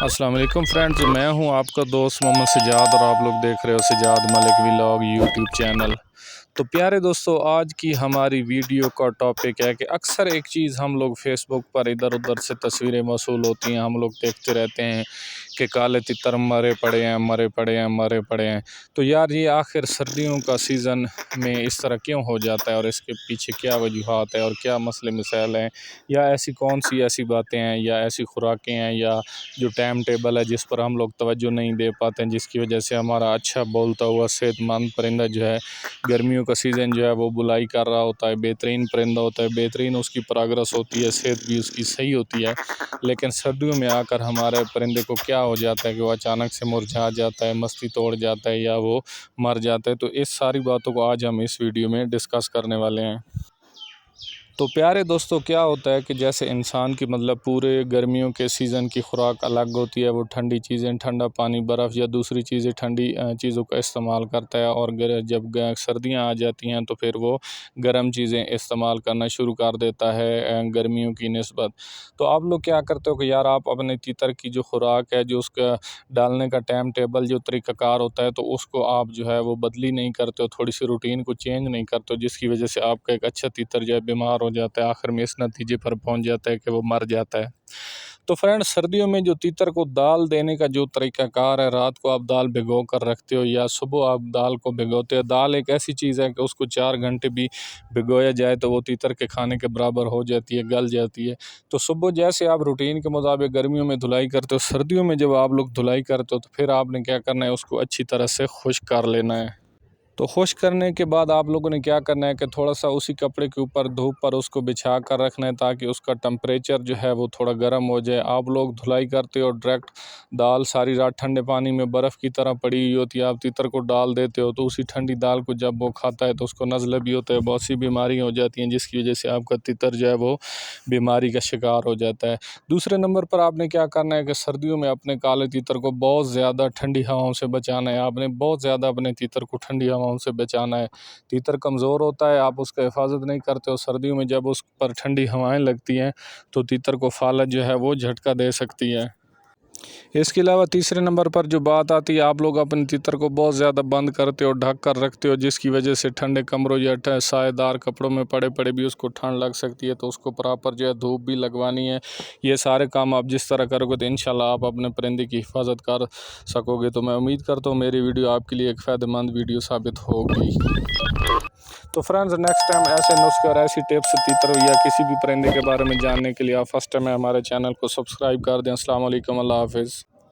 अस्सलाम वालेकुम फ्रेंड्स, मैं हूं आपका दोस्त मोहम्मद सजाद और आप लोग देख रहे हो Sajjad Malik vlog YouTube channel. तो प्यारे दोस्तों, आज की हमारी वीडियो का टॉपिक है कि अक्सर एक चीज़ हम लोग फेसबुक पर इधर उधर से तस्वीरें मौसूल होती हैं, हम लोग देखते रहते हैं कि काले तितर मरे पड़े हैं, मरे पड़े हैं, मरे पड़े हैं। तो यार, ये आखिर सर्दियों का सीज़न में इस तरह क्यों हो जाता है और इसके पीछे क्या वजूहात है और क्या मसले मसाइल हैं, या ऐसी कौन सी ऐसी बातें हैं या ऐसी खुराकें हैं या जो टाइम टेबल है जिस पर हम लोग तवज्जो नहीं दे पाते हैं, जिसकी वजह से हमारा अच्छा बोलता हुआ सेहतमंद परिंदा जो है गर्मियों का सीज़न जो है वो बुलाई कर रहा होता है, बेहतरीन परिंदा होता है, बेहतरीन उसकी प्रोग्रेस होती है, सेहत भी उसकी सही होती है। लेकिन सर्दियों में आकर हमारे परिंदे को क्या हो जाता है कि वो अचानक से मुरझा जाता है, मस्ती तोड़ जाता है या वो मर जाता है। तो इस सारी बातों को आज हम इस वीडियो में डिस्कस करने वाले हैं। तो प्यारे दोस्तों, क्या होता है कि जैसे इंसान की पूरे गर्मियों के सीज़न की खुराक अलग होती है, वो ठंडी चीज़ें, ठंडा पानी, बर्फ़ या दूसरी चीज़ें, ठंडी चीज़ों का इस्तेमाल करता है, और जब सर्दियां आ जाती हैं तो फिर वो गर्म चीज़ें इस्तेमाल करना शुरू कर देता है गर्मियों की निस्बत। तो आप लोग क्या करते हो कि यार, आप अपने तीतर की जो खुराक है, जो उसका डालने का टाइम टेबल, जो तरीक़ाकार होता है, तो उसको आप जो है वो बदली नहीं करते हो, थोड़ी सी रूटीन को चेंज नहीं करते हो, जिसकी वजह से आपका एक अच्छा तीतर जो है बीमार हो जाता है, आखिर में इस नतीजे पर पहुंच जाता है कि वो मर जाता है। तो फ्रेंड, सर्दियों में जो तीतर को दाल देने का जो तरीक़ाकार है, रात को आप दाल भिगो कर रखते हो या सुबह आप दाल को भिगोते हो। दाल एक ऐसी चीज़ है कि उसको 4 घंटे भी भिगोया जाए तो वो तीतर के खाने के बराबर हो जाती है, गल जाती है। तो सुबह जैसे आप रूटीन के मुताबिक गर्मियों में धुलाई करते हो, सर्दियों में जब आप लोग धुलाई करते हो तो फिर आपने क्या करना है, उसको अच्छी तरह से खुश्क कर लेना है। तो खुश्क करने के बाद आप लोगों ने क्या करना है कि थोड़ा सा उसी कपड़े के ऊपर धूप पर उसको बिछा कर रखना है, ताकि उसका टेम्परेचर जो है वो थोड़ा गर्म हो जाए। आप लोग धुलाई करते हो, डायरेक्ट दाल सारी रात ठंडे पानी में बर्फ़ की तरह पड़ी हुई होती है, आप तीतर को डाल देते हो, तो उसी ठंडी दाल को जब वो खाता है तो उसको नज़ला भी होता है, बहुत सी बीमारी हो जाती हैं, जिसकी वजह से आपका तीतर जो है वो बीमारी का शिकार हो जाता है। दूसरे नंबर पर आपने क्या करना है कि सर्दियों में अपने काले तीतर को बहुत ज़्यादा ठंडी हवाओं से बचाना है। आपने बहुत ज़्यादा अपने तीतर को ठंडी हवाओं से बचाना है। तीतर कमज़ोर होता है, आप उसका हिफाजत नहीं करते हो, सर्दियों में जब उस पर ठंडी हवाएं लगती हैं तो तीतर को फालत जो है वो झटका दे सकती है। इसके अलावा तीसरे नंबर पर जो बात आती है, आप लोग अपने तीतर को बहुत ज़्यादा बंद करते हो, ढक कर रखते हो, जिसकी वजह से ठंडे कमरों या सायेदार कपड़ों में पड़े पड़े भी उसको ठंड लग सकती है। तो उसको प्रॉपर जो है धूप भी लगवानी है। ये सारे काम आप जिस तरह करोगे तो इंशाल्लाह आप अपने परिंदे की हिफाजत कर सकोगे। तो मैं उम्मीद करता हूँ मेरी वीडियो आपके लिए एक फ़ायदेमंद वीडियो साबित होगी। तो फ्रेंड्स, नेक्स्ट टाइम ऐसे नुस्खे और ऐसी टिप्स तीतर या किसी भी परिंदे के बारे में जानने के लिए आप फर्स्ट टाइम हमारे चैनल को सब्सक्राइब कर दें। अस्सलाम वालेकुम, अल्लाह हाफ़िज़।